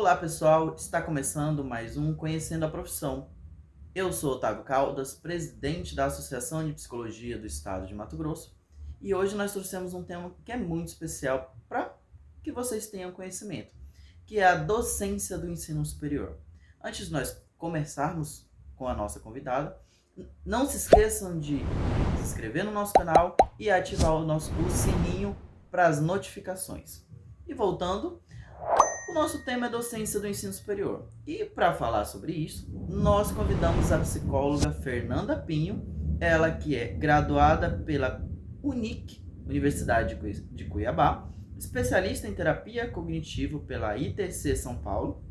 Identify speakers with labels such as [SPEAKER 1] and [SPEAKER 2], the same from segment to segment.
[SPEAKER 1] Olá, pessoal! Está começando mais um Conhecendo a Profissão. Eu sou Otávio Caldas, presidente da Associação de Psicologia do Estado de Mato Grosso, e hoje nós trouxemos um tema que é muito especial para que vocês tenham conhecimento, que é a docência do ensino superior. Antes de nós começarmos com a nossa convidada, não se esqueçam de se inscrever no nosso canal e ativar o sininho para as notificações. E voltando, o nosso tema é docência do ensino superior. E para falar sobre isso, nós convidamos a psicóloga Fernanda Pinho, ela que é graduada pela UNIC, Universidade de Cuiabá, especialista em terapia cognitivo pela ITC São Paulo,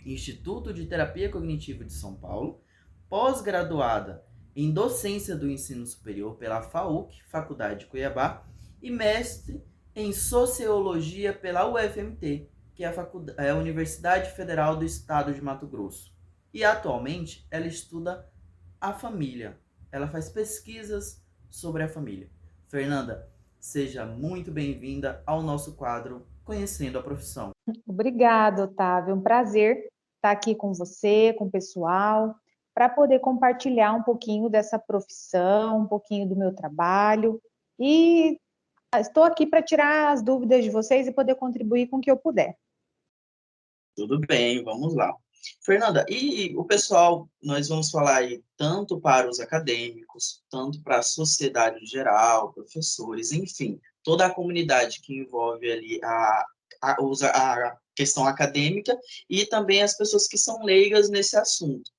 [SPEAKER 1] Instituto de Terapia Cognitivo de São Paulo, pós-graduada em docência do ensino superior pela FAUC, Faculdade de Cuiabá, e mestre em sociologia pela UFMT, que é a Universidade Federal do Estado de Mato Grosso. E atualmente ela estuda a família. Ela faz pesquisas sobre a família. Fernanda, seja muito bem-vinda ao nosso quadro Conhecendo a Profissão.
[SPEAKER 2] Obrigada, Otávio. É um prazer estar aqui com você, com o pessoal, para poder compartilhar um pouquinho dessa profissão, um pouquinho do meu trabalho. E estou aqui para tirar as dúvidas de vocês e poder contribuir com o que eu puder.
[SPEAKER 1] Tudo bem, vamos lá. Fernanda, e o pessoal, nós vamos falar aí tanto para os acadêmicos, tanto para a sociedade em geral, professores, enfim, toda a comunidade que envolve ali a questão acadêmica e também as pessoas que são leigas nesse assunto.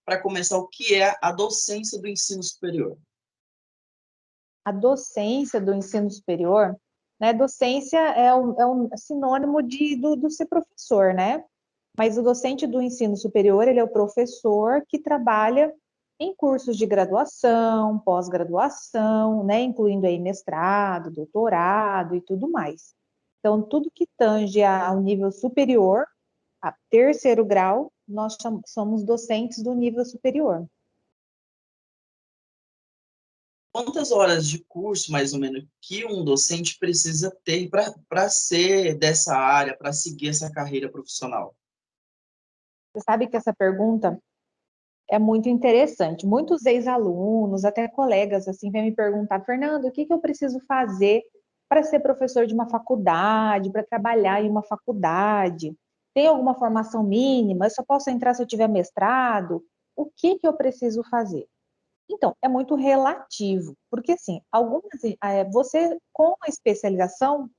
[SPEAKER 1] Para começar, o que é a docência do ensino superior?
[SPEAKER 2] A docência do ensino superior, né? Docência é um sinônimo do ser professor, né? Mas o docente do ensino superior, ele é o professor que trabalha em cursos de graduação, pós-graduação, né, incluindo aí mestrado, doutorado e tudo mais. Então, tudo que tange ao nível superior, a terceiro grau, nós somos docentes do nível superior.
[SPEAKER 1] Quantas horas de curso, mais ou menos, que um docente precisa ter para ser dessa área, para seguir essa carreira profissional?
[SPEAKER 2] Você sabe que essa pergunta é muito interessante. Muitos ex-alunos, até colegas, assim, vêm me perguntar, Fernando, o que eu preciso fazer para ser professor de uma faculdade, para trabalhar em uma faculdade? Tem alguma formação mínima? Eu só posso entrar se eu tiver mestrado? O que eu preciso fazer? Então, é muito relativo, porque assim, você com especialização,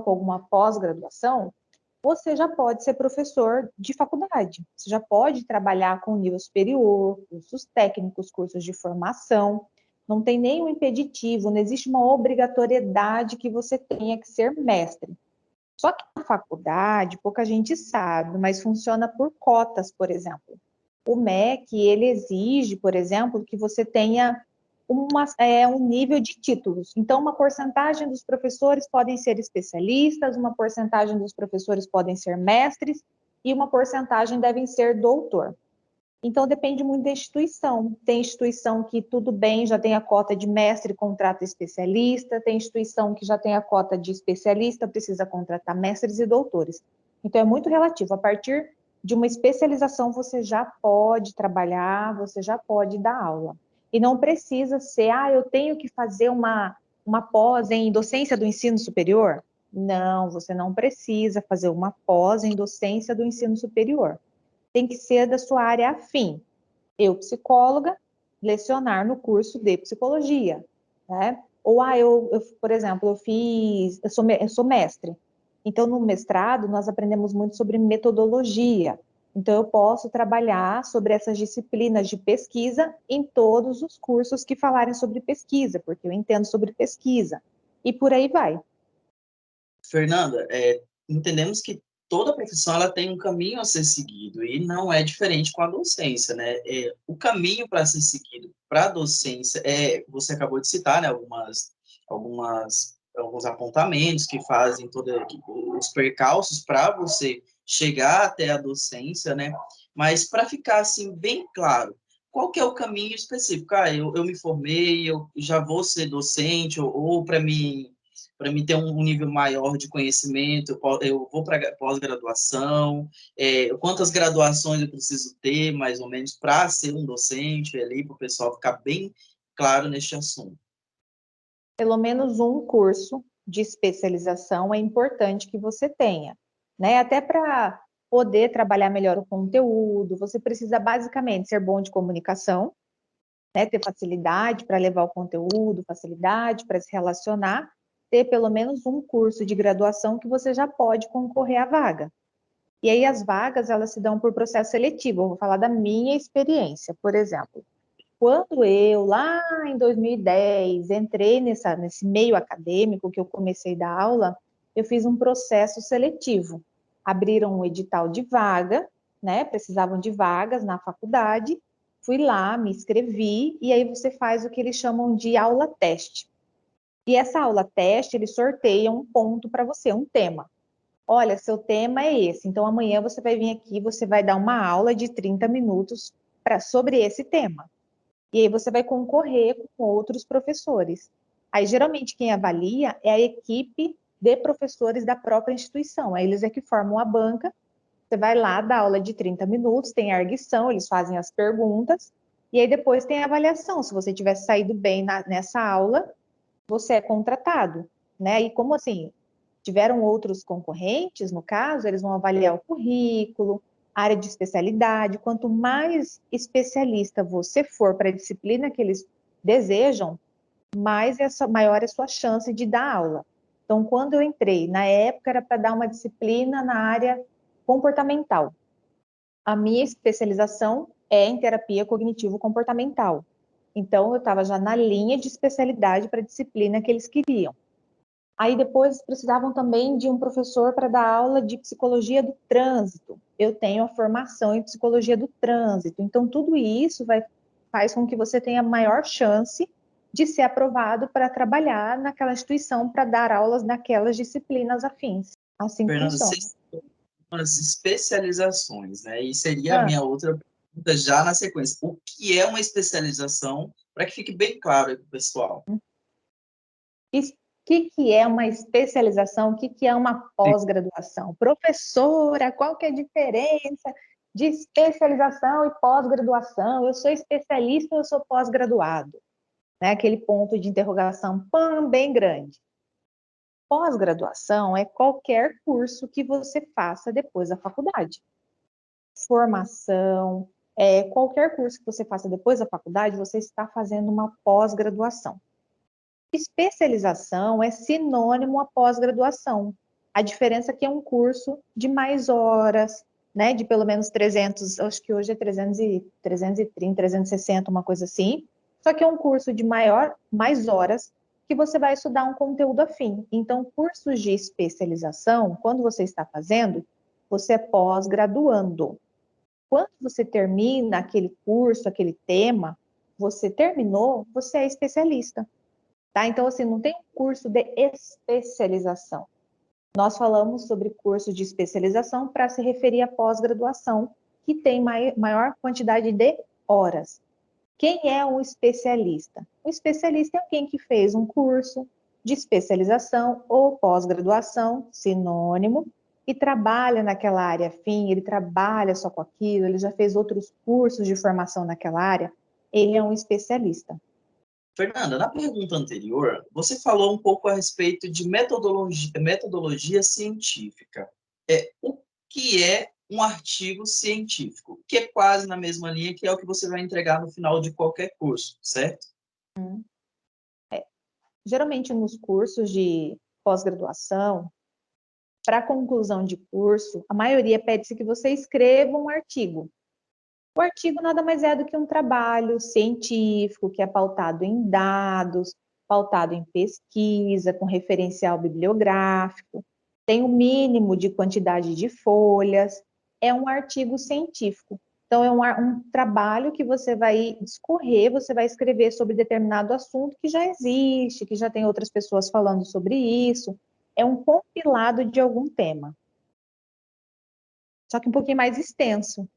[SPEAKER 2] com alguma pós-graduação, você já pode ser professor de faculdade. Você já pode trabalhar com nível superior, cursos técnicos, cursos de formação. Não tem nenhum impeditivo, não existe uma obrigatoriedade que você tenha que ser mestre. Só que na faculdade, pouca gente sabe, mas funciona por cotas, por exemplo. O MEC, ele exige, por exemplo, que você tenha um nível de títulos. Então, uma porcentagem dos professores podem ser especialistas, uma porcentagem dos professores podem ser mestres e uma porcentagem devem ser doutor. Então, depende muito da instituição. Tem instituição que tudo bem, já tem a cota de mestre, contrata especialista, tem instituição que já tem a cota de especialista, precisa contratar mestres e doutores. Então, é muito relativo. A partir de uma especialização, você já pode trabalhar, você já pode dar aula. E não precisa ser, eu tenho que fazer uma pós em docência do ensino superior. Não, você não precisa fazer uma pós em docência do ensino superior. Tem que ser da sua área afim. Eu, psicóloga, lecionar no curso de psicologia, né? Ou, por exemplo, eu sou mestre. Então, no mestrado, nós aprendemos muito sobre metodologia. Então, eu posso trabalhar sobre essas disciplinas de pesquisa em todos os cursos que falarem sobre pesquisa, porque eu entendo sobre pesquisa. E por aí vai.
[SPEAKER 1] Fernanda, entendemos que toda profissão ela tem um caminho a ser seguido e não é diferente com a docência, né? O caminho para ser seguido para a docência você acabou de citar, né? Alguns apontamentos que fazem todos os percalços para você chegar até a docência, né? Mas para ficar assim bem claro, qual que é o caminho específico? Eu me formei, eu já vou ser docente ou para mim para mim ter um nível maior de conhecimento, eu vou para pós-graduação, quantas graduações eu preciso ter, mais ou menos, para ser um docente ali, para o pessoal ficar bem claro neste assunto.
[SPEAKER 2] Pelo menos um curso de especialização é importante que você tenha, né? Até para poder trabalhar melhor o conteúdo, você precisa basicamente ser bom de comunicação, né? Ter facilidade para levar o conteúdo, facilidade para se relacionar, ter pelo menos um curso de graduação que você já pode concorrer à vaga. E aí as vagas, elas se dão por processo seletivo. Eu vou falar da minha experiência, por exemplo. Quando eu, lá em 2010, entrei nesse meio acadêmico que eu comecei a dar aula, eu fiz um processo seletivo. Abriram um edital de vaga, né? Precisavam de vagas na faculdade. Fui lá, me inscrevi, e aí você faz o que eles chamam de aula teste. E essa aula teste, eles sorteiam um ponto para você, um tema. Olha, seu tema é esse, então amanhã você vai vir aqui, você vai dar uma aula de 30 minutos sobre esse tema. E aí você vai concorrer com outros professores. Aí, geralmente, quem avalia é a equipe de professores da própria instituição. Aí eles é que formam a banca, você vai lá, dá aula de 30 minutos, tem a arguição, eles fazem as perguntas, e aí depois tem a avaliação. Se você tiver saído bem nessa aula, você é contratado, né? E como assim, tiveram outros concorrentes, no caso, eles vão avaliar o currículo, área de especialidade. Quanto mais especialista você for para a disciplina que eles desejam, maior é a sua chance de dar aula. Então, quando eu entrei, na época era para dar uma disciplina na área comportamental. A minha especialização é em terapia cognitivo-comportamental. Então, eu estava já na linha de especialidade para a disciplina que eles queriam. Aí depois precisavam também de um professor para dar aula de psicologia do trânsito. Eu tenho a formação em psicologia do trânsito. Então, tudo isso faz com que você tenha maior chance de ser aprovado para trabalhar naquela instituição, para dar aulas naquelas disciplinas afins. Assim
[SPEAKER 1] Fernanda,
[SPEAKER 2] funciona.
[SPEAKER 1] vocês têm umas especializações, né? E seria a
[SPEAKER 2] Ah,
[SPEAKER 1] minha outra pergunta já na sequência. O que é uma especialização? Para que fique bem claro aí para o pessoal.
[SPEAKER 2] o que é uma especialização? O que é uma pós-graduação? Professora, qual que é a diferença de especialização e pós-graduação? Eu sou especialista ou eu sou pós-graduado? Né? Aquele ponto de interrogação bem grande. Pós-graduação é qualquer curso que você faça depois da faculdade. Formação, qualquer curso que você faça depois da faculdade, você está fazendo uma pós-graduação. Especialização é sinônimo a pós-graduação. A diferença é que é um curso de mais horas, né, de pelo menos 300, acho que hoje é 330, 360, uma coisa assim. Só que é um curso de mais horas, que você vai estudar um conteúdo afim. Então, cursos de especialização, quando você está fazendo, você é pós-graduando. Quando você termina aquele curso, aquele tema, você terminou, você é especialista. Tá? Então, assim, não tem um curso de especialização. Nós falamos sobre curso de especialização para se referir à pós-graduação, que tem maior quantidade de horas. Quem é um especialista? O especialista é alguém que fez um curso de especialização ou pós-graduação, sinônimo, e trabalha naquela área afim, ele trabalha só com aquilo, ele já fez outros cursos de formação naquela área, ele é um especialista.
[SPEAKER 1] Fernanda, na pergunta anterior, você falou um pouco a respeito de metodologia científica. O que é um artigo científico? Que é quase na mesma linha que é o que você vai entregar no final de qualquer curso, certo?
[SPEAKER 2] Geralmente nos cursos de pós-graduação, para conclusão de curso, a maioria pede-se que você escreva um artigo. O artigo nada mais é do que um trabalho científico que é pautado em dados, pautado em pesquisa, com referencial bibliográfico, tem um mínimo de quantidade de folhas, é um artigo científico. Então, é um trabalho que você vai discorrer, você vai escrever sobre determinado assunto que já existe, que já tem outras pessoas falando sobre isso. É um compilado de algum tema, só que um pouquinho mais extenso.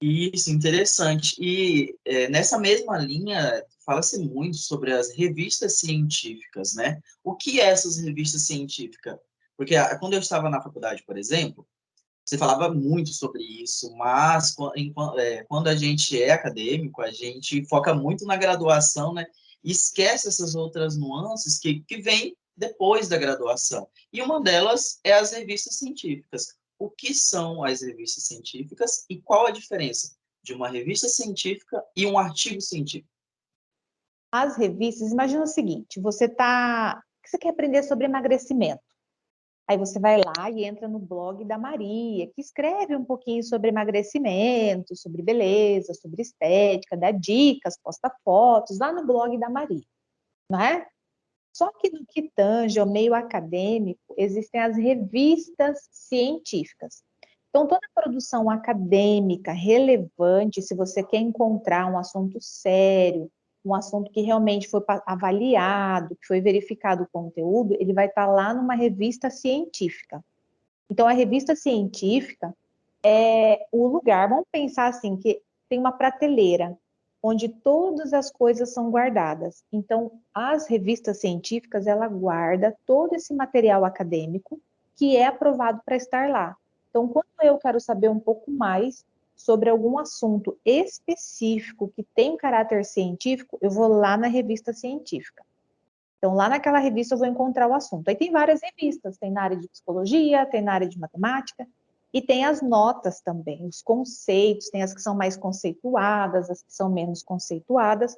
[SPEAKER 1] Isso, interessante. E nessa mesma linha, fala-se muito sobre as revistas científicas, né? O que é essas revistas científicas? Porque quando eu estava na faculdade, por exemplo, você falava muito sobre isso, mas quando a gente é acadêmico, a gente foca muito na graduação, né? E esquece essas outras nuances que vêm depois da graduação. E uma delas é as revistas científicas. O que são as revistas científicas e qual a diferença de uma revista científica e um artigo científico?
[SPEAKER 2] As revistas, imagina o seguinte, você quer aprender sobre emagrecimento. Aí você vai lá e entra no blog da Maria, que escreve um pouquinho sobre emagrecimento, sobre beleza, sobre estética, dá dicas, posta fotos lá no blog da Maria, não é? Só que no que tange ao meio acadêmico, existem as revistas científicas. Então, toda produção acadêmica relevante, se você quer encontrar um assunto sério, um assunto que realmente foi avaliado, que foi verificado o conteúdo, ele vai estar lá numa revista científica. Então, a revista científica é o lugar, vamos pensar assim, que tem uma prateleira onde todas as coisas são guardadas. Então, as revistas científicas, ela guarda todo esse material acadêmico que é aprovado para estar lá. Então, quando eu quero saber um pouco mais sobre algum assunto específico que tem um caráter científico, eu vou lá na revista científica. Então, lá naquela revista eu vou encontrar o assunto. Aí tem várias revistas, tem na área de psicologia, tem na área de matemática, e tem as notas também, os conceitos, tem as que são mais conceituadas, as que são menos conceituadas,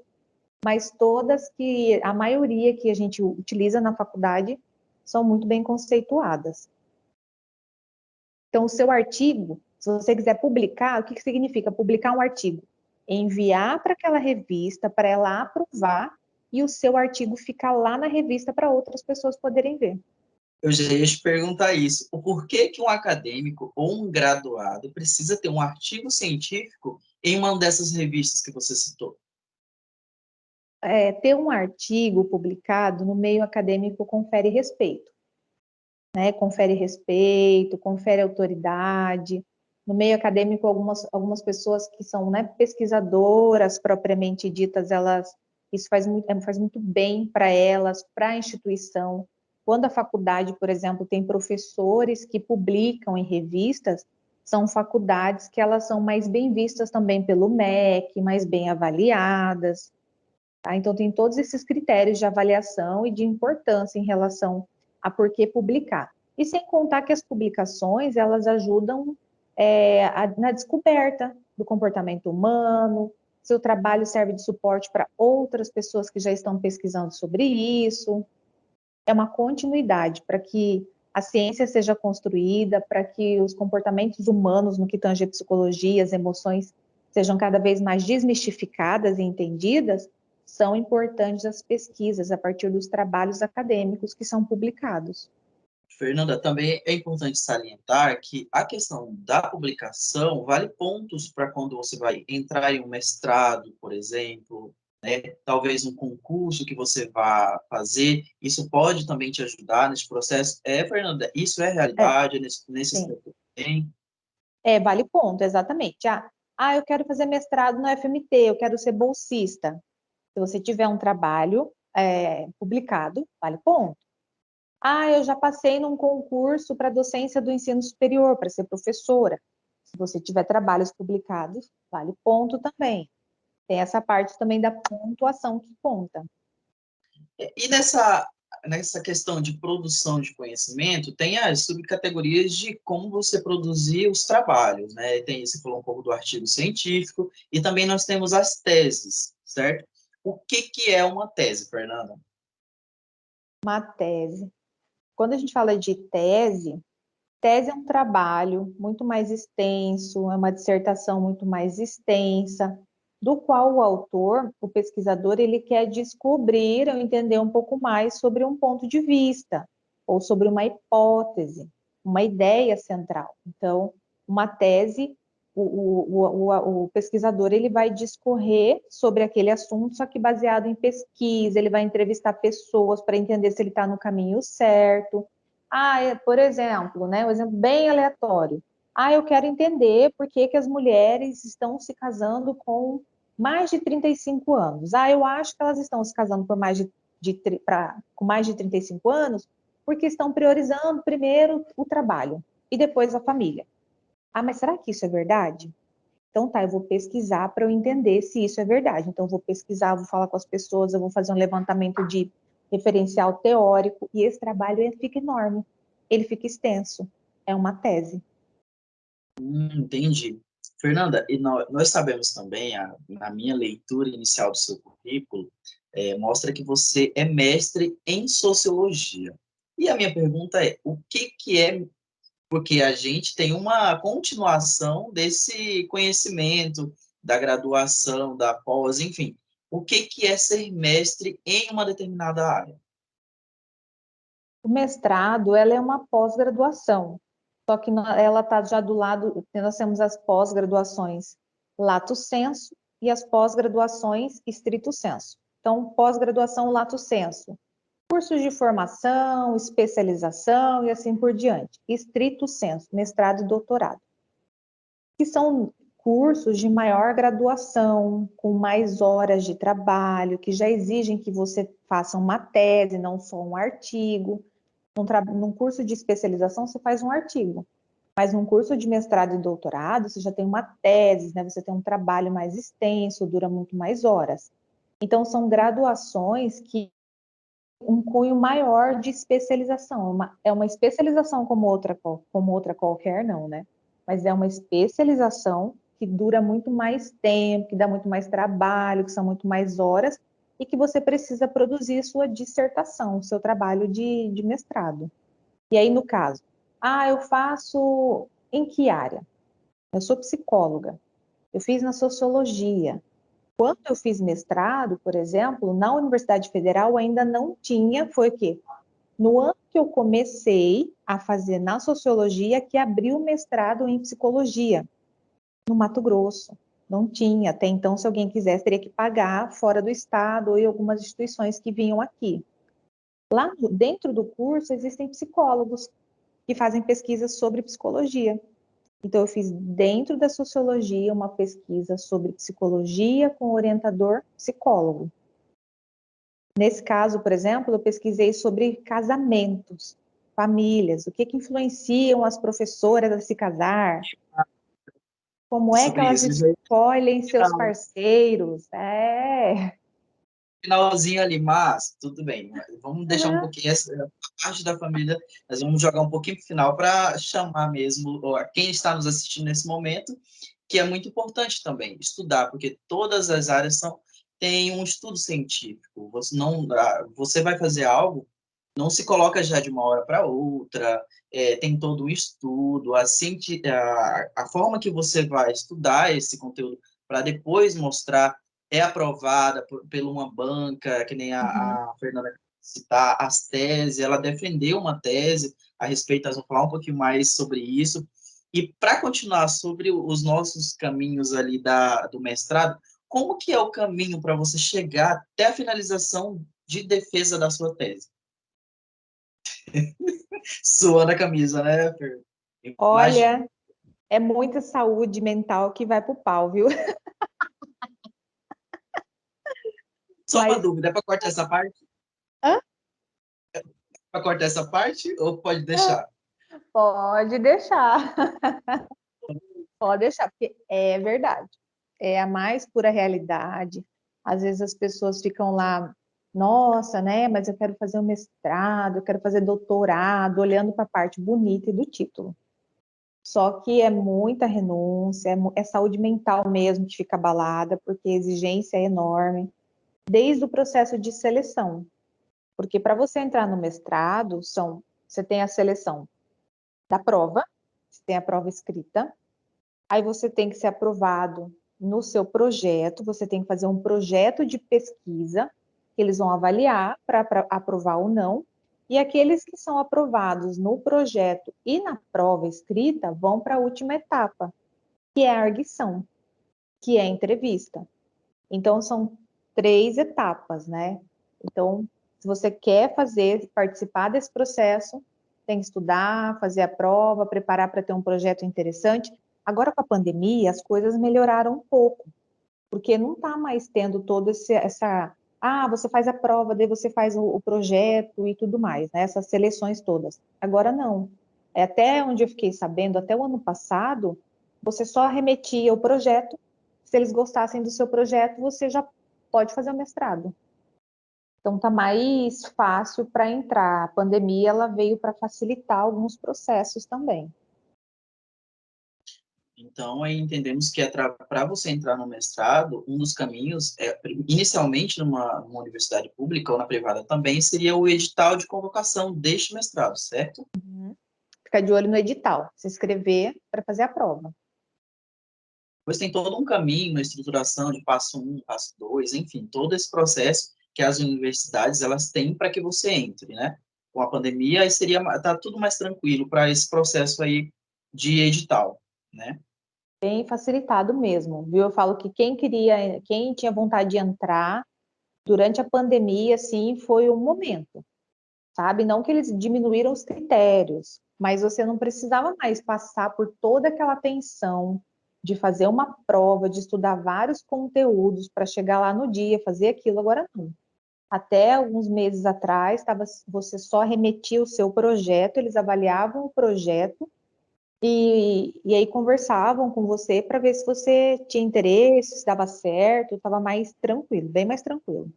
[SPEAKER 2] mas todas que, a maioria que a gente utiliza na faculdade, são muito bem conceituadas. Então, o seu artigo, se você quiser publicar, o que significa publicar um artigo? Enviar para aquela revista, para ela aprovar, e o seu artigo ficar lá na revista para outras pessoas poderem ver.
[SPEAKER 1] Eu já ia te perguntar isso. O porquê que um acadêmico ou um graduado precisa ter um artigo científico em uma dessas revistas que você citou?
[SPEAKER 2] Ter um artigo publicado no meio acadêmico confere respeito, né? Confere respeito, confere autoridade. No meio acadêmico, algumas pessoas que são, né, pesquisadoras propriamente ditas, isso faz muito bem para elas, para a instituição. Quando a faculdade, por exemplo, tem professores que publicam em revistas, são faculdades que elas são mais bem vistas também pelo MEC, mais bem avaliadas. Tá? Então, tem todos esses critérios de avaliação e de importância em relação a por que publicar. E sem contar que as publicações, elas ajudam na descoberta do comportamento humano, seu trabalho serve de suporte para outras pessoas que já estão pesquisando sobre isso. É uma continuidade para que a ciência seja construída, para que os comportamentos humanos no que tange a psicologia, as emoções, sejam cada vez mais desmistificadas e entendidas, são importantes as pesquisas a partir dos trabalhos acadêmicos que são publicados.
[SPEAKER 1] Fernanda, também é importante salientar que a questão da publicação vale pontos para quando você vai entrar em um mestrado, por exemplo, né? Talvez um concurso que você vá fazer, isso pode também te ajudar nesse processo. Fernanda, isso é
[SPEAKER 2] É,
[SPEAKER 1] realidade nesse
[SPEAKER 2] sim.
[SPEAKER 1] setor, hein?
[SPEAKER 2] Vale ponto, exatamente. Eu quero fazer mestrado no FMT, eu quero ser bolsista. Se você tiver um trabalho publicado, vale ponto. Eu já passei num concurso para docência do ensino superior, para ser professora. Se você tiver trabalhos publicados, vale ponto também. Tem essa parte também da pontuação que conta.
[SPEAKER 1] E nessa questão de produção de conhecimento, tem as subcategorias de como você produzir os trabalhos, né? Você falou um pouco do artigo científico, e também nós temos as teses, certo? O que é uma tese, Fernanda?
[SPEAKER 2] Uma tese. Quando a gente fala de tese, tese é um trabalho muito mais extenso, é uma dissertação muito mais extensa, do qual o autor, o pesquisador, ele quer descobrir ou entender um pouco mais sobre um ponto de vista, ou sobre uma hipótese, uma ideia central. Então, uma tese, o pesquisador ele vai discorrer sobre aquele assunto, só que baseado em pesquisa, ele vai entrevistar pessoas para entender se ele está no caminho certo. Por exemplo, né, um exemplo bem aleatório. Ah, eu quero entender por que que as mulheres estão se casando com mais de 35 anos. Ah, eu acho que elas estão se casando por com mais de 35 anos porque estão priorizando primeiro o trabalho e depois a família. Ah, mas será que isso é verdade? Então tá, eu vou pesquisar para eu entender se isso é verdade. Então eu vou pesquisar, vou falar com as pessoas, eu vou fazer um levantamento de referencial teórico e esse trabalho ele fica enorme, ele fica extenso. É uma tese.
[SPEAKER 3] Entendi. Fernanda, e nós sabemos também, na minha leitura inicial do seu currículo, mostra que você é mestre em sociologia. E a minha pergunta é, o que que é, porque a gente tem uma continuação desse conhecimento, da graduação, da pós, enfim, o que que é ser mestre em uma determinada área?
[SPEAKER 2] O mestrado, ela é uma pós-graduação, só que ela está já do lado, nós temos as pós-graduações lato sensu e as pós-graduações stricto sensu. Então, pós-graduação lato sensu, cursos de formação, especialização e assim por diante. Stricto sensu, mestrado e doutorado, que são cursos de maior graduação, com mais horas de trabalho, que já exigem que você faça uma tese, não só um artigo. Num curso de especialização, você faz um artigo, mas num curso de mestrado e doutorado, você já tem uma tese, né? Você tem um trabalho mais extenso, dura muito mais horas. Então, são graduações que um cunho maior de especialização. É uma especialização como outra qualquer, não, né? Mas é uma especialização que dura muito mais tempo, que dá muito mais trabalho, que são muito mais horas, e que você precisa produzir sua dissertação, seu trabalho de mestrado. E aí, no caso, eu faço em que área? Eu sou psicóloga, eu fiz na sociologia. Quando eu fiz mestrado, por exemplo, na Universidade Federal ainda não tinha, foi o quê? No ano que eu comecei a fazer na sociologia, que abriu o mestrado em psicologia, no Mato Grosso. Não tinha. Até então, se alguém quisesse, teria que pagar fora do estado ou em algumas instituições que vinham aqui. Lá dentro do curso existem psicólogos que fazem pesquisas sobre psicologia. Então, eu fiz dentro da sociologia uma pesquisa sobre psicologia com orientador psicólogo. Nesse caso, por exemplo, eu pesquisei sobre casamentos, famílias, o que que influenciam as professoras a se casar, como é que
[SPEAKER 3] Sobre
[SPEAKER 2] elas
[SPEAKER 3] isso, já
[SPEAKER 2] escolhem seus parceiros.
[SPEAKER 3] finalzinho ali, mas tudo bem. Vamos deixar um
[SPEAKER 2] Uhum.
[SPEAKER 3] pouquinho essa parte da família, nós vamos jogar um pouquinho para o final para chamar mesmo quem está nos assistindo nesse momento, que é muito importante também estudar, porque todas as áreas têm um estudo científico. Você não, você vai fazer algo, não se coloca já de uma hora para outra, tem todo um estudo, a forma que você vai estudar esse conteúdo para depois mostrar é aprovada por uma banca, que nem
[SPEAKER 2] Uhum.
[SPEAKER 3] a Fernanda citar, as teses, ela defendeu uma tese a respeito, nós vamos falar um pouquinho mais sobre isso. E para continuar sobre os nossos caminhos ali do mestrado, como que é o caminho para você chegar até a finalização de defesa da sua tese? Suando a camisa, né, Fer? Imagina.
[SPEAKER 2] Olha, é muita saúde mental que vai pro pau, viu?
[SPEAKER 3] Só uma
[SPEAKER 2] Mas
[SPEAKER 3] dúvida, é para cortar essa parte?
[SPEAKER 2] hã?
[SPEAKER 3] Para cortar essa parte ou pode deixar?
[SPEAKER 2] Pode deixar, pode deixar, porque é verdade. É a mais pura realidade. Às vezes as pessoas ficam lá, nossa, né? Mas eu quero fazer um mestrado, eu quero fazer doutorado, olhando para a parte bonita e do título. Só que é muita renúncia, é saúde mental mesmo que fica abalada, porque a exigência é enorme, desde o processo de seleção. Porque para você entrar no mestrado, você tem a seleção da prova, você tem a prova escrita, aí você tem que ser aprovado no seu projeto, você tem que fazer um projeto de pesquisa, que eles vão avaliar para aprovar ou não, e aqueles que são aprovados no projeto e na prova escrita vão para a última etapa, que é a arguição, que é a entrevista. Então, são 3 etapas, né? Então, se você quer participar desse processo, tem que estudar, fazer a prova, preparar para ter um projeto interessante. Agora, com a pandemia, as coisas melhoraram um pouco, porque não está mais tendo todo você faz a prova, daí você faz o projeto e tudo mais, né? Essas seleções todas. Agora não. Até onde eu fiquei sabendo, até o ano passado, você só remetia o projeto. Se eles gostassem do seu projeto, você já pode fazer o mestrado. Então tá mais fácil para entrar. A pandemia ela veio para facilitar alguns processos também.
[SPEAKER 3] Então, aí entendemos que para você entrar no mestrado, um dos caminhos, inicialmente numa universidade pública ou na privada também, seria o edital de convocação deste mestrado, certo?
[SPEAKER 2] Ficar de olho no edital, se inscrever para fazer a prova.
[SPEAKER 3] Pois tem todo um caminho, uma estruturação de passo 1, passo 2, enfim, todo esse processo que as universidades elas têm para que você entre, né? Com a pandemia, aí tá tudo mais tranquilo para esse processo aí de edital, né?
[SPEAKER 2] Bem facilitado mesmo, viu? Eu falo que quem tinha vontade de entrar durante a pandemia, assim, foi o momento, sabe? Não que eles diminuíram os critérios, mas você não precisava mais passar por toda aquela tensão de fazer uma prova, de estudar vários conteúdos para chegar lá no dia, fazer aquilo. Agora não. Até alguns meses atrás, você só remetia o seu projeto, eles avaliavam o projeto e aí conversavam com você para ver se você tinha interesse, se dava certo, estava mais tranquilo, bem mais tranquilo.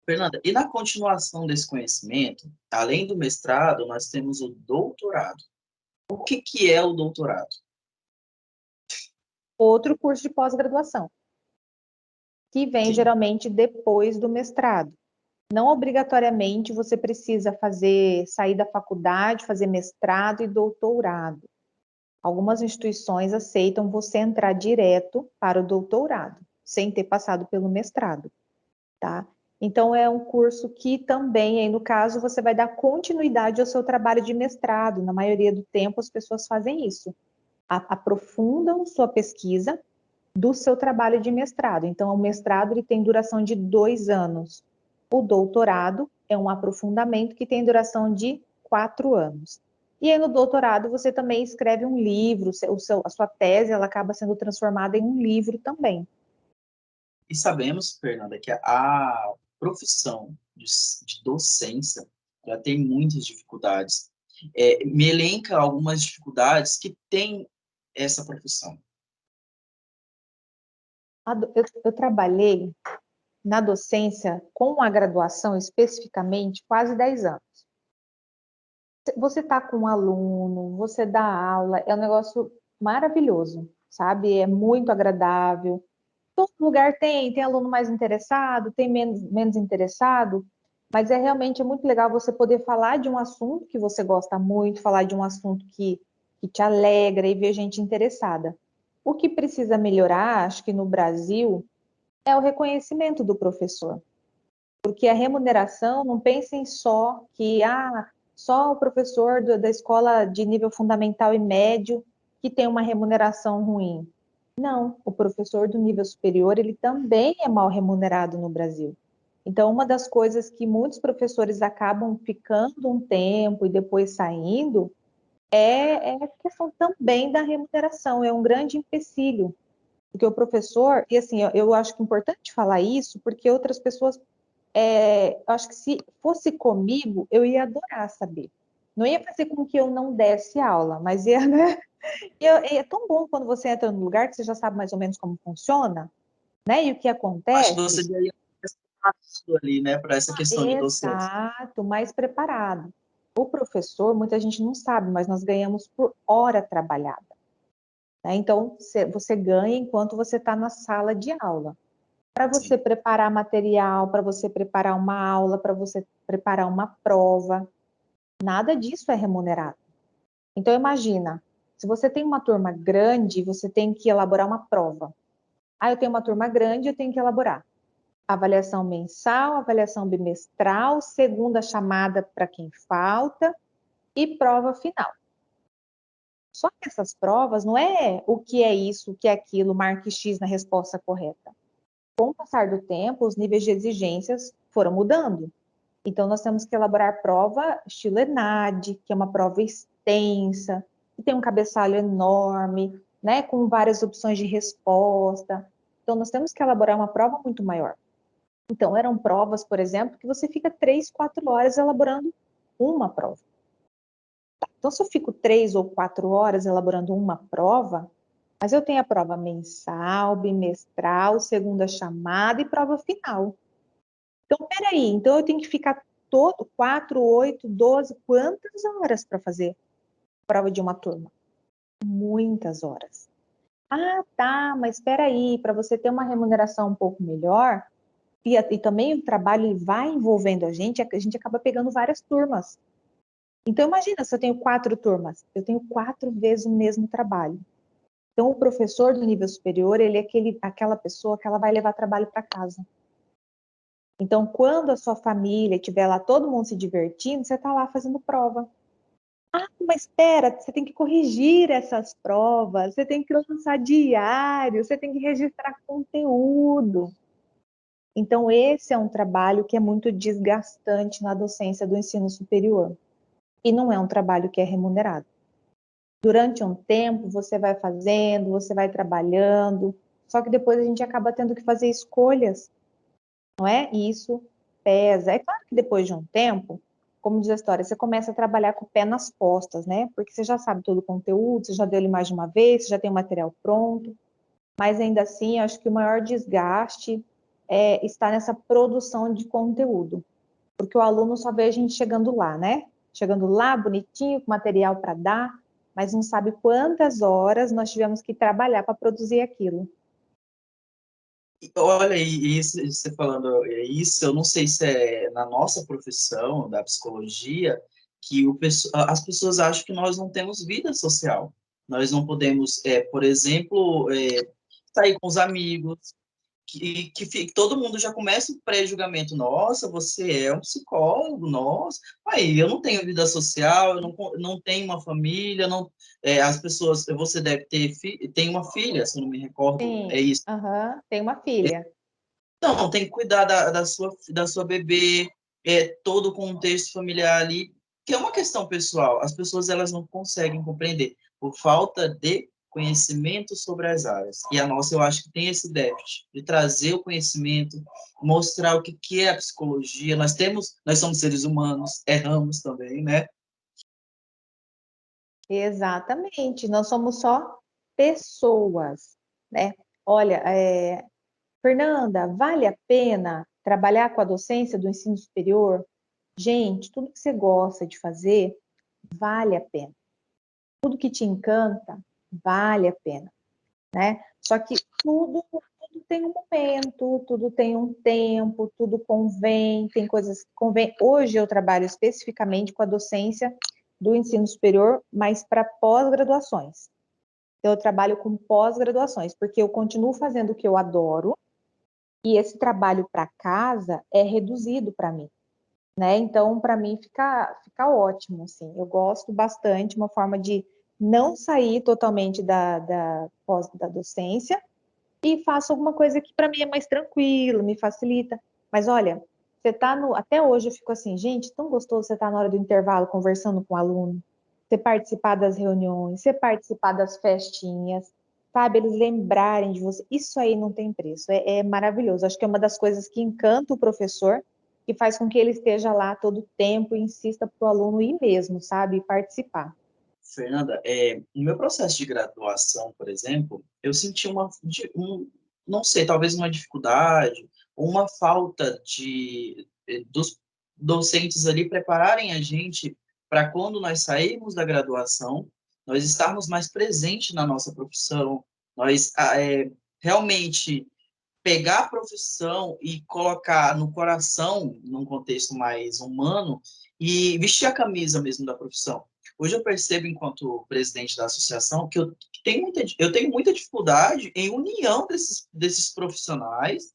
[SPEAKER 3] Fernanda, e na continuação desse conhecimento, além do mestrado, nós temos o doutorado. O que é o doutorado?
[SPEAKER 2] Outro curso de pós-graduação, que vem
[SPEAKER 3] Sim.
[SPEAKER 2] geralmente depois do mestrado. Não obrigatoriamente você precisa sair da faculdade, fazer mestrado e doutorado. Algumas instituições aceitam você entrar direto para o doutorado, sem ter passado pelo mestrado, tá? Então, é um curso que também, aí, no caso, você vai dar continuidade ao seu trabalho de mestrado. Na maioria do tempo, as pessoas fazem isso. Aprofundam sua pesquisa do seu trabalho de mestrado. Então, o mestrado ele tem duração de 2 anos. O doutorado é um aprofundamento que tem duração de 4 anos. E aí, no doutorado, você também escreve um livro, a sua tese ela acaba sendo transformada em um livro também.
[SPEAKER 3] E sabemos, Fernanda, que a profissão de docência já tem muitas dificuldades. Me elenca algumas dificuldades que tem essa profissão.
[SPEAKER 2] Eu trabalhei na docência com a graduação especificamente quase 10 anos. Você está com um aluno, você dá aula, é um negócio maravilhoso, sabe? É muito agradável. Todo lugar tem aluno mais interessado, tem menos interessado, mas realmente muito legal você poder falar de um assunto que você gosta muito, falar de um assunto que te alegra e ver gente interessada. O que precisa melhorar, acho que no Brasil, é o reconhecimento do professor. Porque a remuneração, não pensem só que só o professor da escola de nível fundamental e médio que tem uma remuneração ruim. Não, o professor do nível superior, ele também é mal remunerado no Brasil. Então, uma das coisas que muitos professores acabam ficando um tempo e depois saindo é a questão também da remuneração, é um grande empecilho. Porque o professor, e assim, eu acho que é importante falar isso, porque outras pessoas, acho que se fosse comigo, eu ia adorar saber. Não ia fazer com que eu não desse aula, mas ia, né? E é tão bom quando você entra num lugar que você já sabe mais ou menos como funciona, né? E o que
[SPEAKER 3] Acho que você
[SPEAKER 2] acontece.
[SPEAKER 3] já ia passando ali, né, para essa questão de docência.
[SPEAKER 2] Exato, mais preparado. O professor, muita gente não sabe, mas nós ganhamos por hora trabalhada, né? Então, você ganha enquanto você está na sala de aula. Para você
[SPEAKER 3] Sim.
[SPEAKER 2] preparar material, para você preparar uma aula, para você preparar uma prova, nada disso é remunerado. Então, imagina, se você tem uma turma grande, você tem que elaborar uma prova. Eu tenho uma turma grande, eu tenho que elaborar avaliação mensal, avaliação bimestral, segunda chamada para quem falta e prova final. Só que essas provas não é o que é isso, o que é aquilo, marque X na resposta correta. Com o passar do tempo, os níveis de exigências foram mudando. Então, nós temos que elaborar prova estilo ENAD, que é uma prova extensa, que tem um cabeçalho enorme, né, com várias opções de resposta. Então, nós temos que elaborar uma prova muito maior. Então, eram provas, por exemplo, que você fica 3, 4 horas elaborando uma prova. Então, se eu fico 3 ou 4 horas elaborando uma prova, mas eu tenho a prova mensal, bimestral, segunda chamada e prova final. Então, peraí, então eu tenho que ficar 4, 8, 12, quantas horas para fazer a prova de uma turma? Muitas horas. Ah, tá, mas espera aí, para você ter uma remuneração um pouco melhor, e também o trabalho vai envolvendo a gente acaba pegando várias turmas. Então, imagina se eu tenho 4 turmas, eu tenho 4 vezes o mesmo trabalho. Então, o professor do nível superior, ele é aquela pessoa que ela vai levar trabalho para casa. Então, quando a sua família estiver lá, todo mundo se divertindo, você está lá fazendo prova. Ah, mas espera, você tem que corrigir essas provas, você tem que lançar diário, você tem que registrar conteúdo. Então, esse é um trabalho que é muito desgastante na docência do ensino superior. E não é um trabalho que é remunerado. Durante um tempo, você vai fazendo, você vai trabalhando, só que depois a gente acaba tendo que fazer escolhas, não é? E isso pesa. É claro que depois de um tempo, como diz a história, você começa a trabalhar com o pé nas costas, né? Porque você já sabe todo o conteúdo, você já deu ele mais de uma vez, você já tem o material pronto, mas ainda assim, eu acho que o maior desgaste está nessa produção de conteúdo, porque o aluno só vê a gente chegando lá, né? Chegando lá, bonitinho, com material para dar, mas não sabe quantas horas nós tivemos que trabalhar para produzir aquilo.
[SPEAKER 3] Olha, e isso, você falando isso, eu não sei se é na nossa profissão, da psicologia, que as pessoas acham que nós não temos vida social. Nós não podemos, por exemplo, sair com os amigos, todo mundo já começa o pré-julgamento. Nossa, você é um psicólogo, nossa. Aí, eu não tenho vida social, eu não tenho uma família, não, as pessoas, você deve ter, tem uma filha, se eu não me recordo,
[SPEAKER 2] Sim,
[SPEAKER 3] é isso.
[SPEAKER 2] tem uma filha.
[SPEAKER 3] Então, tem que cuidar da sua bebê, todo o contexto familiar ali, que é uma questão pessoal. As pessoas elas não conseguem compreender por falta de conhecimento sobre as áreas. E a nossa, eu acho que tem esse déficit de trazer o conhecimento, mostrar o que é a psicologia. Nós somos seres humanos, erramos também, né?
[SPEAKER 2] Exatamente, nós somos só pessoas, né? Olha, Fernanda, vale a pena trabalhar com a docência do ensino superior? Gente, tudo que você gosta de fazer, vale a pena. Tudo que te encanta, vale a pena, né? Só que tudo tem um momento, tudo tem um tempo, tudo convém, tem coisas que convém. Hoje eu trabalho especificamente com a docência do ensino superior, mas para pós-graduações. Então, eu trabalho com pós-graduações, porque eu continuo fazendo o que eu adoro, e esse trabalho para casa é reduzido para mim, né? Então, para mim fica ótimo, assim. Eu gosto bastante, uma forma de não sair totalmente da docência e faço alguma coisa que para mim é mais tranquilo, me facilita. Mas olha, você tá no. Até hoje eu fico assim, gente, tão gostoso você estar na hora do intervalo conversando com o aluno, você participar das reuniões, você participar das festinhas, sabe? Eles lembrarem de você. Isso aí não tem preço. É maravilhoso. Acho que é uma das coisas que encanta o professor, que faz com que ele esteja lá todo o tempo e insista para o aluno ir mesmo, sabe? E participar.
[SPEAKER 3] Fernanda, no meu processo de graduação, por exemplo, eu senti não sei, talvez uma dificuldade, ou uma falta dos docentes ali prepararem a gente para quando nós sairmos da graduação, nós estarmos mais presentes na nossa profissão, nós realmente pegar a profissão e colocar no coração, num contexto mais humano, e vestir a camisa mesmo da profissão. Hoje eu percebo, enquanto presidente da associação, que eu tenho muita dificuldade em união desses profissionais.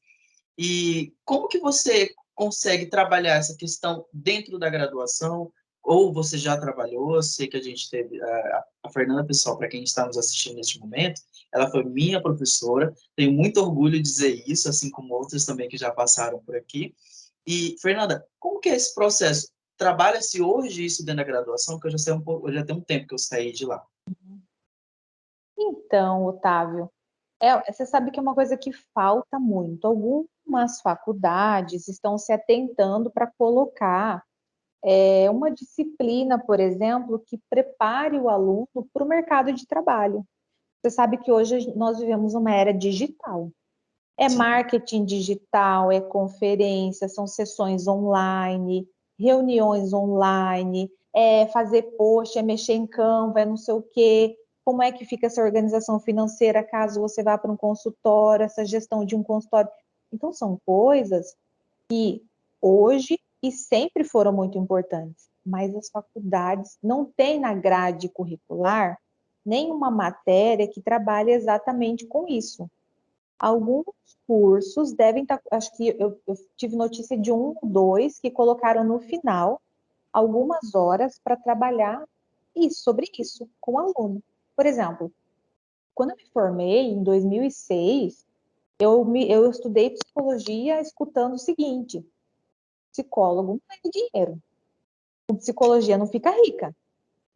[SPEAKER 3] E como que você consegue trabalhar essa questão dentro da graduação? Ou você já trabalhou? Eu sei que a gente teve a Fernanda, pessoal, para quem está nos assistindo neste momento, ela foi minha professora. Tenho muito orgulho de dizer isso, assim como outras também que já passaram por aqui. E, Fernanda, como que é esse processo? Trabalha-se hoje isso dentro da graduação? Porque eu já sei um pouco, eu já tenho um tempo que eu saí de lá.
[SPEAKER 2] Então, Otávio, você sabe que é uma coisa que falta muito. Algumas faculdades estão se atentando para colocar uma disciplina, por exemplo, que prepare o aluno para o mercado de trabalho. Você sabe que hoje nós vivemos uma era digital. É
[SPEAKER 3] Sim.
[SPEAKER 2] marketing digital, é conferência, são sessões online, reuniões online, é fazer post, é mexer em Canva, é não sei o quê. Como é que fica essa organização financeira caso você vá para um consultório, essa gestão de um consultório? Então, são coisas que hoje e sempre foram muito importantes, mas as faculdades não têm na grade curricular nenhuma matéria que trabalhe exatamente com isso. Alguns cursos devem estar, acho que eu tive notícia de um ou dois que colocaram no final algumas horas para trabalhar sobre isso com o aluno. Por exemplo, quando eu me formei em 2006, eu estudei psicologia escutando o seguinte: psicólogo não ganha dinheiro, com psicologia não fica rica,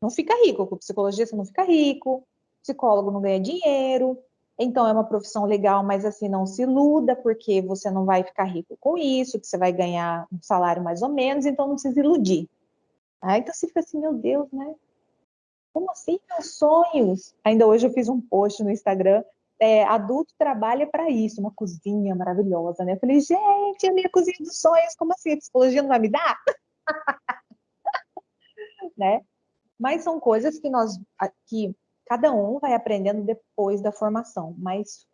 [SPEAKER 2] não fica rico, com psicologia você não fica rico, psicólogo não ganha dinheiro, então é uma profissão legal, mas assim, não se iluda, porque você não vai ficar rico com isso, que você vai ganhar um salário mais ou menos, então não precisa iludir. Aí então você fica assim, meu Deus, né? Como assim, meus sonhos? Ainda hoje eu fiz um post no Instagram, adulto trabalha para isso, uma cozinha maravilhosa, né? Eu falei, gente, a minha cozinha dos sonhos, como assim? A psicologia não vai me dar? Né? Mas são coisas que cada um vai aprendendo depois da formação, mas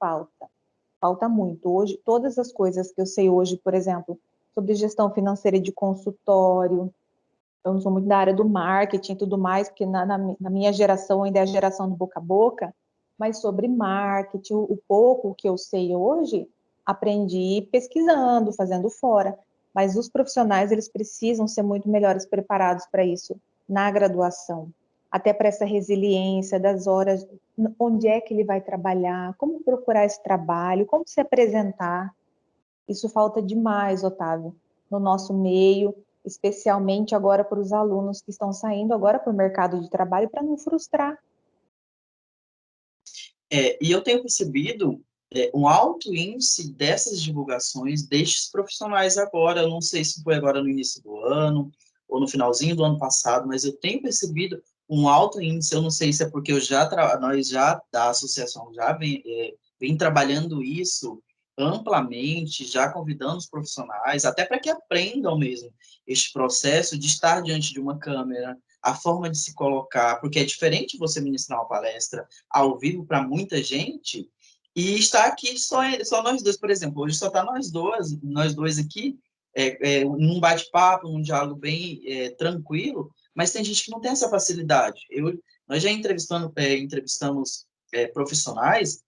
[SPEAKER 2] falta muito. Hoje, todas as coisas que eu sei hoje, por exemplo, sobre gestão financeira de consultório, eu não sou muito da área do marketing e tudo mais, porque na minha geração ainda é a geração do boca a boca, mas sobre marketing, o pouco que eu sei hoje, aprendi pesquisando, fazendo fora. Mas os profissionais, eles precisam ser muito melhores preparados para isso na graduação, até para essa resiliência das horas, onde é que ele vai trabalhar, como procurar esse trabalho, como se apresentar. Isso falta demais, Otávio, no nosso meio, especialmente agora para os alunos que estão saindo agora para o mercado de trabalho, para não frustrar.
[SPEAKER 3] E eu tenho percebido um alto índice dessas divulgações destes profissionais agora. Eu não sei se foi agora no início do ano ou no finalzinho do ano passado, mas eu tenho percebido um alto índice. Eu não sei se é porque nós já da associação já vem trabalhando isso amplamente, já convidando os profissionais, até para que aprendam mesmo este processo de estar diante de uma câmera, a forma de se colocar, porque é diferente você ministrar uma palestra ao vivo para muita gente e está aqui só nós dois, por exemplo. Hoje só está nós dois aqui, num bate-papo, num diálogo bem tranquilo, mas tem gente que não tem essa facilidade. Nós já entrevistamos profissionais,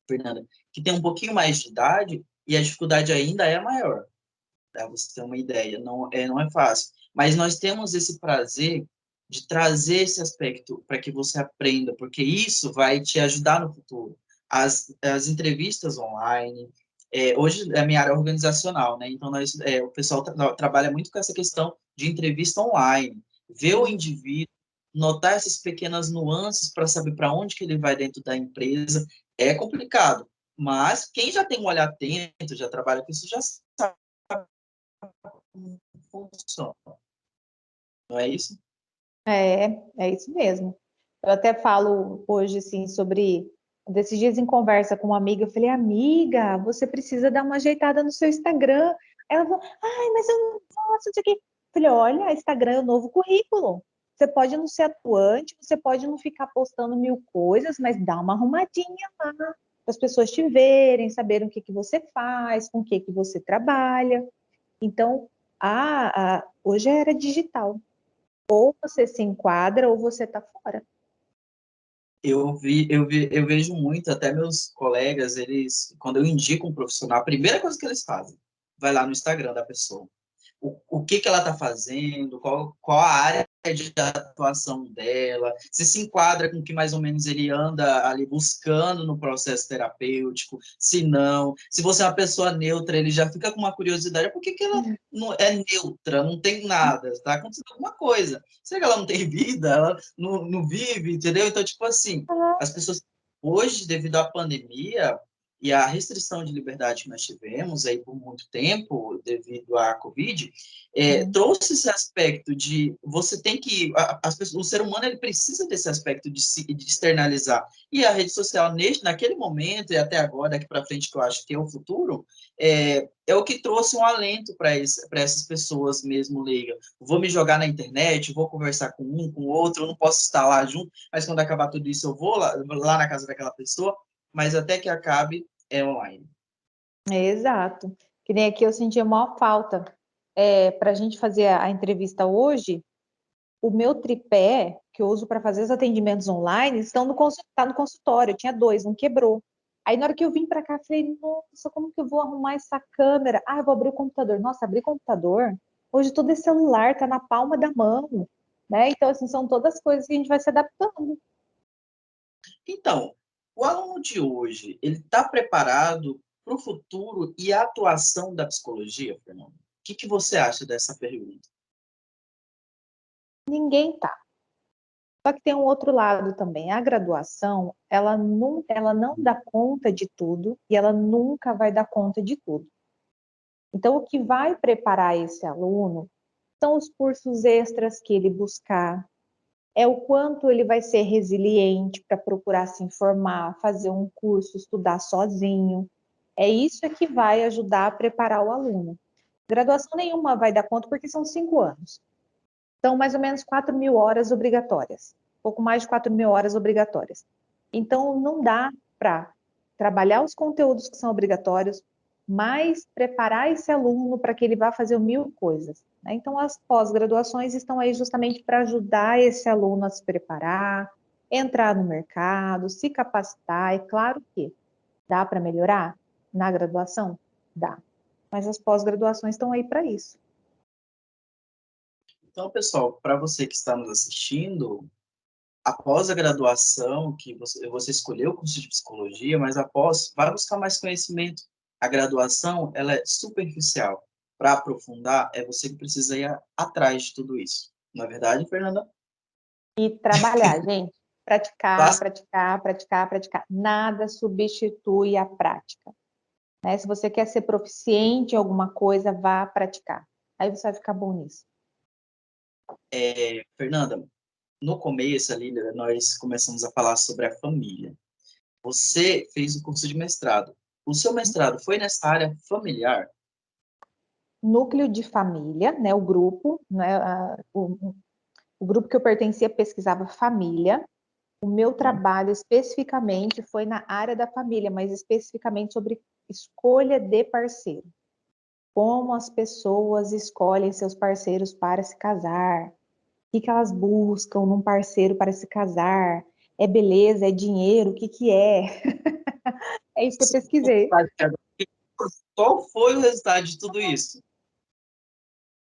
[SPEAKER 3] Fernanda, que tem um pouquinho mais de idade e a dificuldade ainda é maior, para você ter uma ideia, não é fácil. Mas nós temos esse prazer de trazer esse aspecto para que você aprenda, porque isso vai te ajudar no futuro. As entrevistas online, hoje é a minha área organizacional, né? Então o pessoal trabalha muito com essa questão de entrevista online, ver o indivíduo, notar essas pequenas nuances para saber para onde que ele vai dentro da empresa. É complicado, mas quem já tem um olhar atento, já trabalha com isso, já sabe como funciona. Não é isso?
[SPEAKER 2] É isso mesmo. Eu até falo hoje, assim, sobre. Desses dias em conversa com uma amiga, eu falei, amiga, você precisa dar uma ajeitada no seu Instagram. Ela falou, ai, mas eu não faço isso aqui. Eu falei, olha, Instagram é o novo currículo. Você pode não ser atuante, você pode não ficar postando mil coisas, mas dá uma arrumadinha lá, para as pessoas te verem, saberem o que que você faz, com o que que você trabalha. Então, hoje era digital. Ou você se enquadra ou você está fora.
[SPEAKER 3] Eu vejo muito, até meus colegas, eles, quando eu indico um profissional, a primeira coisa que eles fazem, vai lá no Instagram da pessoa. o que ela está fazendo, qual a área de atuação dela, se enquadra com o que mais ou menos ele anda ali buscando no processo terapêutico, se não, se você é uma pessoa neutra, ele já fica com uma curiosidade, por que que ela não é neutra, não tem nada, está acontecendo alguma coisa, será que ela não tem vida, ela não vive, entendeu? Então, tipo assim, as pessoas hoje, devido à pandemia, e a restrição de liberdade que nós tivemos aí por muito tempo, devido à Covid, trouxe esse aspecto de você tem que o ser humano ele precisa desse aspecto de externalizar, e a rede social naquele momento e até agora, daqui para frente, que eu acho que é o futuro, é o que trouxe um alento para essas pessoas mesmo leigas. Vou me jogar na internet, vou conversar com um, com o outro, eu não posso estar lá junto, mas quando acabar tudo isso eu vou lá na casa daquela pessoa, mas até que acabe é online.
[SPEAKER 2] Exato. Que nem aqui eu senti a maior falta. Para a gente fazer a entrevista hoje, o meu tripé, que eu uso para fazer os atendimentos online, tá no consultório. Eu tinha dois, um quebrou. Aí na hora que eu vim para cá, eu falei, nossa, como que eu vou arrumar essa câmera? Ah, eu vou abrir o computador. Nossa, abrir computador? Hoje todo esse celular tá na palma da mão, né? Então, assim, são todas coisas que a gente vai se adaptando.
[SPEAKER 3] Então, o aluno de hoje, ele está preparado para o futuro e a atuação da psicologia, Fernando? O que você acha dessa pergunta?
[SPEAKER 2] Ninguém tá. Só que tem um outro lado também. A graduação, ela não dá conta de tudo e ela nunca vai dar conta de tudo. Então, o que vai preparar esse aluno são os cursos extras que ele buscar, é o quanto ele vai ser resiliente para procurar se informar, fazer um curso, estudar sozinho. É isso que vai ajudar a preparar o aluno. Graduação nenhuma vai dar conta porque são 5 anos. São mais ou menos 4.000 horas obrigatórias. Pouco mais de 4.000 horas obrigatórias. Então, não dá para trabalhar os conteúdos que são obrigatórios, mas preparar esse aluno para que ele vá fazer 1.000 coisas. Né? Então, as pós-graduações estão aí justamente para ajudar esse aluno a se preparar, entrar no mercado, se capacitar. É claro que dá para melhorar na graduação? Dá. Mas as pós-graduações estão aí para isso.
[SPEAKER 3] Então, pessoal, para você que está nos assistindo, após a graduação, que você escolheu o curso de psicologia, mas após, vai buscar mais conhecimento. A graduação, ela é superficial. Para aprofundar, é você que precisa ir atrás de tudo isso. Não é verdade, Fernanda?
[SPEAKER 2] E trabalhar, gente. Praticar,
[SPEAKER 3] Basta.
[SPEAKER 2] praticar, praticar, praticar. Nada substitui a prática. Né? Se você quer ser proficiente em alguma coisa, vá praticar. Aí você vai ficar bom nisso.
[SPEAKER 3] Fernanda, no começo ali, nós começamos a falar sobre a família. Você fez o curso de mestrado. O seu mestrado foi nessa área familiar?
[SPEAKER 2] Núcleo de família, né? O grupo, né? O grupo que eu pertencia pesquisava família. O meu trabalho especificamente foi na área da família, mas especificamente sobre escolha de parceiro. Como as pessoas escolhem seus parceiros para se casar, o que elas buscam num parceiro para se casar, é beleza, é dinheiro, o que é? É isso que eu pesquisei.
[SPEAKER 3] Qual foi o resultado de tudo isso?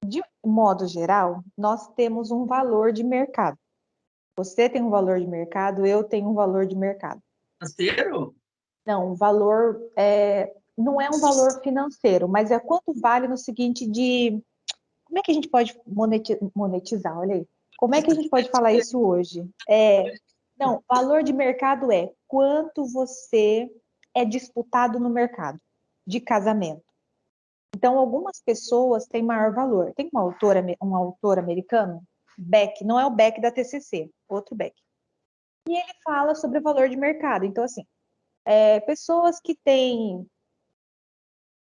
[SPEAKER 2] De modo geral, nós temos um valor de mercado. Você tem um valor de mercado, eu tenho um valor de mercado.
[SPEAKER 3] Financeiro?
[SPEAKER 2] Não, não é um valor financeiro, mas é quanto vale no seguinte de como é que a gente pode monetizar? Olha aí. Como é que a gente pode falar isso hoje? Não, valor de mercado é quanto você é disputado no mercado de casamento. Então, algumas pessoas têm maior valor. Tem um autor americano, Beck, não é o Beck da TCC, outro Beck. E ele fala sobre o valor de mercado. Então, assim, pessoas que têm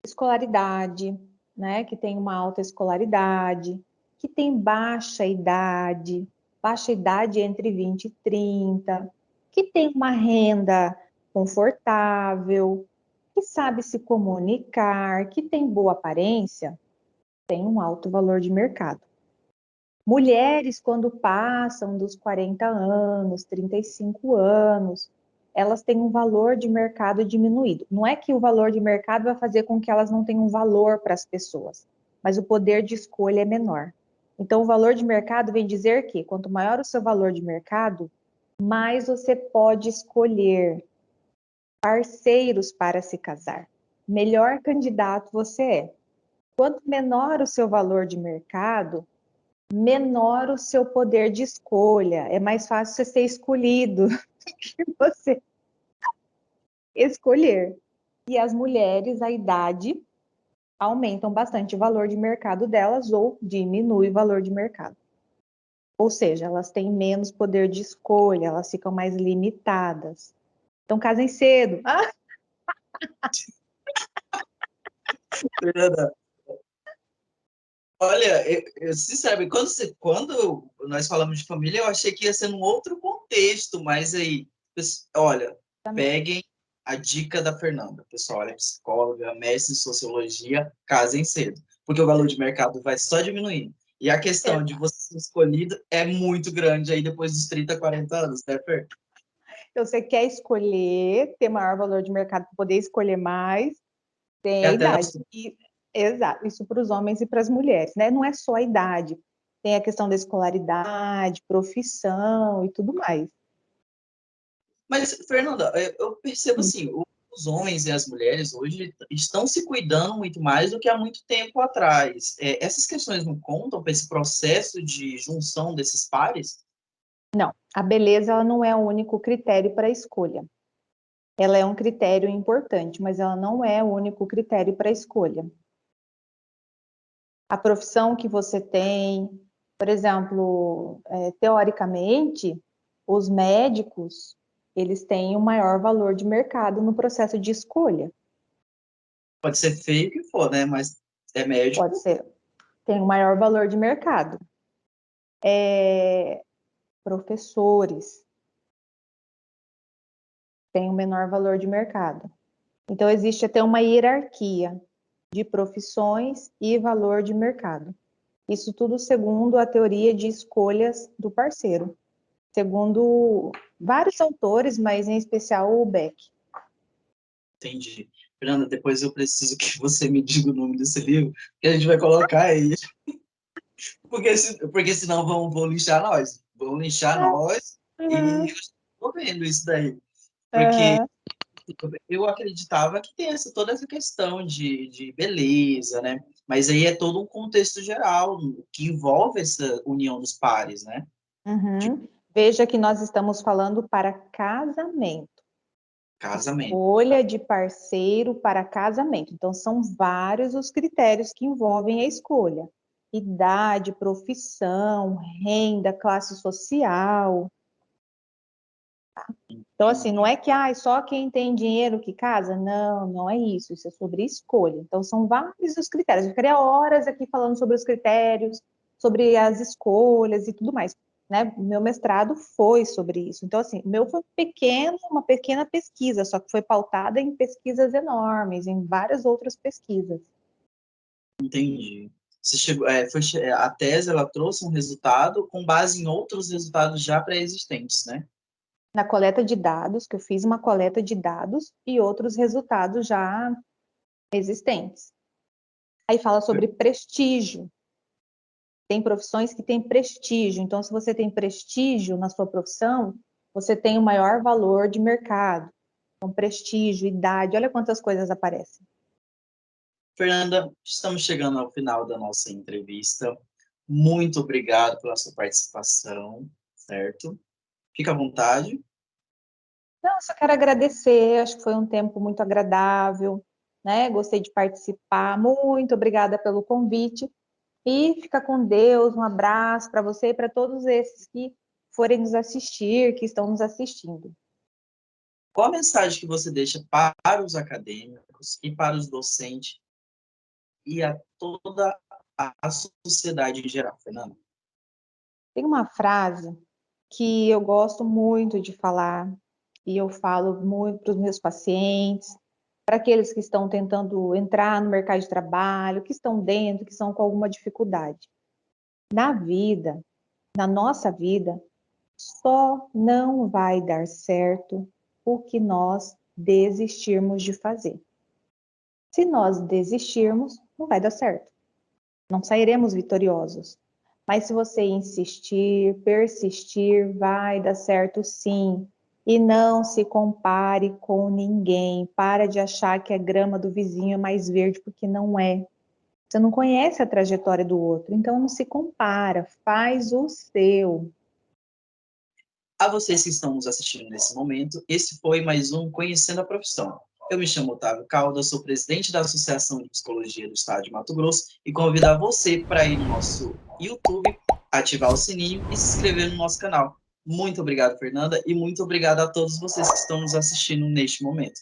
[SPEAKER 2] escolaridade, né, que têm uma alta escolaridade, que têm baixa idade entre 20 e 30, que tem uma renda confortável, que sabe se comunicar, que tem boa aparência, tem um alto valor de mercado. Mulheres, quando passam dos 40 anos, 35 anos, elas têm um valor de mercado diminuído. Não é que o valor de mercado vai fazer com que elas não tenham valor para as pessoas, mas o poder de escolha é menor. Então, o valor de mercado vem dizer que quanto maior o seu valor de mercado, mais você pode escolher parceiros para se casar. Melhor candidato você é. Quanto menor o seu valor de mercado, menor o seu poder de escolha. É mais fácil você ser escolhido do que você escolher. E as mulheres, a idade aumentam bastante o valor de mercado delas ou diminui o valor de mercado. Ou seja, elas têm menos poder de escolha, elas ficam mais limitadas. Então, casem cedo.
[SPEAKER 3] Fernanda, olha, sinceramente, quando nós falamos de família, eu achei que ia ser num outro contexto, mas aí, olha, peguem a dica da Fernanda, pessoal, ela é psicóloga, mestre em sociologia, casem cedo, porque o valor de mercado vai só diminuindo. E a questão de você ser escolhido é muito grande aí depois dos 30, 40 anos, né, Fer?
[SPEAKER 2] Então, você quer escolher, ter maior valor de mercado para poder escolher mais, tem
[SPEAKER 3] É
[SPEAKER 2] a
[SPEAKER 3] até
[SPEAKER 2] idade. Exato, isso para os homens e para as mulheres, né? Não é só a idade, tem a questão da escolaridade, profissão e tudo mais.
[SPEAKER 3] Mas, Fernanda, eu percebo assim, os homens e as mulheres hoje estão se cuidando muito mais do que há muito tempo atrás. Essas questões não contam para esse processo de junção desses pares?
[SPEAKER 2] Não, a beleza ela não é o único critério para a escolha. Ela é um critério importante, mas ela não é o único critério para a escolha. A profissão que você tem, por exemplo, teoricamente, os médicos, eles têm o maior valor de mercado no processo de escolha.
[SPEAKER 3] Pode ser feio que for, né? Mas é médico.
[SPEAKER 2] Pode ser, tem o maior valor de mercado. Professores têm o menor valor de mercado. Então, existe até uma hierarquia de profissões e valor de mercado. Isso tudo segundo a teoria de escolhas do parceiro, segundo vários autores, mas em especial o Beck.
[SPEAKER 3] Entendi. Fernanda, depois eu preciso que você me diga o nome desse livro, que a gente vai colocar aí. Porque senão vão linchar nós. Vão linchar nós e eu
[SPEAKER 2] Uhum.
[SPEAKER 3] estou vendo isso daí. Porque
[SPEAKER 2] Uhum.
[SPEAKER 3] eu acreditava que tem toda essa questão de beleza, né? Mas aí é todo um contexto geral que envolve essa união dos pares, né? De
[SPEAKER 2] Uhum. Veja que nós estamos falando para casamento.
[SPEAKER 3] casamento.
[SPEAKER 2] Escolha de parceiro para casamento. Então, são vários os critérios que envolvem a escolha: idade, profissão, renda, classe social. Então, assim, não
[SPEAKER 3] Entendi.
[SPEAKER 2] é que só quem tem dinheiro que casa. Não, não é isso. Isso é sobre escolha. Então, são vários os critérios. Eu ficaria horas aqui falando sobre os critérios, sobre as escolhas e tudo mais. Né? Meu mestrado foi sobre isso. Então, assim, o meu foi uma pequena pesquisa, só que foi pautada em pesquisas enormes, em várias outras pesquisas.
[SPEAKER 3] Entendi. Você chegou, a tese ela trouxe um resultado com base em outros resultados já pré-existentes, né?
[SPEAKER 2] Na coleta de dados, que eu fiz uma coleta de dados e outros resultados já existentes. Aí fala sobre prestígio. Tem profissões que têm prestígio. Então, se você tem prestígio na sua profissão, você tem o maior valor de mercado. Então, prestígio, idade, olha quantas coisas aparecem.
[SPEAKER 3] Fernanda, estamos chegando ao final da nossa entrevista. Muito obrigado pela sua participação, certo? Fica à vontade.
[SPEAKER 2] Não, só quero agradecer, acho que foi um tempo muito agradável, né? Gostei de participar. Muito obrigada pelo convite. E fica com Deus, um abraço para você e para todos esses que forem nos assistir, que estão nos assistindo.
[SPEAKER 3] Qual a mensagem que você deixa para os acadêmicos e para os docentes e a toda a sociedade em geral, Fernanda?
[SPEAKER 2] Tem uma frase que eu gosto muito de falar, e eu falo muito para os meus pacientes, para aqueles que estão tentando entrar no mercado de trabalho, que estão dentro, que estão com alguma dificuldade. Na vida, na nossa vida, só não vai dar certo o que nós desistirmos de fazer. Se nós desistirmos, não vai dar certo. Não sairemos vitoriosos. Mas se você insistir, persistir, vai dar certo sim. E não se compare com ninguém. Para de achar que a grama do vizinho é mais verde, porque não é. Você não conhece a trajetória do outro, então não se compara, faz o seu.
[SPEAKER 3] A vocês que estão nos assistindo nesse momento, esse foi mais um Conhecendo a Profissão. Eu me chamo Otávio Caldas, sou presidente da Associação de Psicologia do Estado de Mato Grosso e convidar você para ir no nosso YouTube, ativar o sininho e se inscrever no nosso canal. Muito obrigado, Fernanda, e muito obrigado a todos vocês que estão nos assistindo neste momento.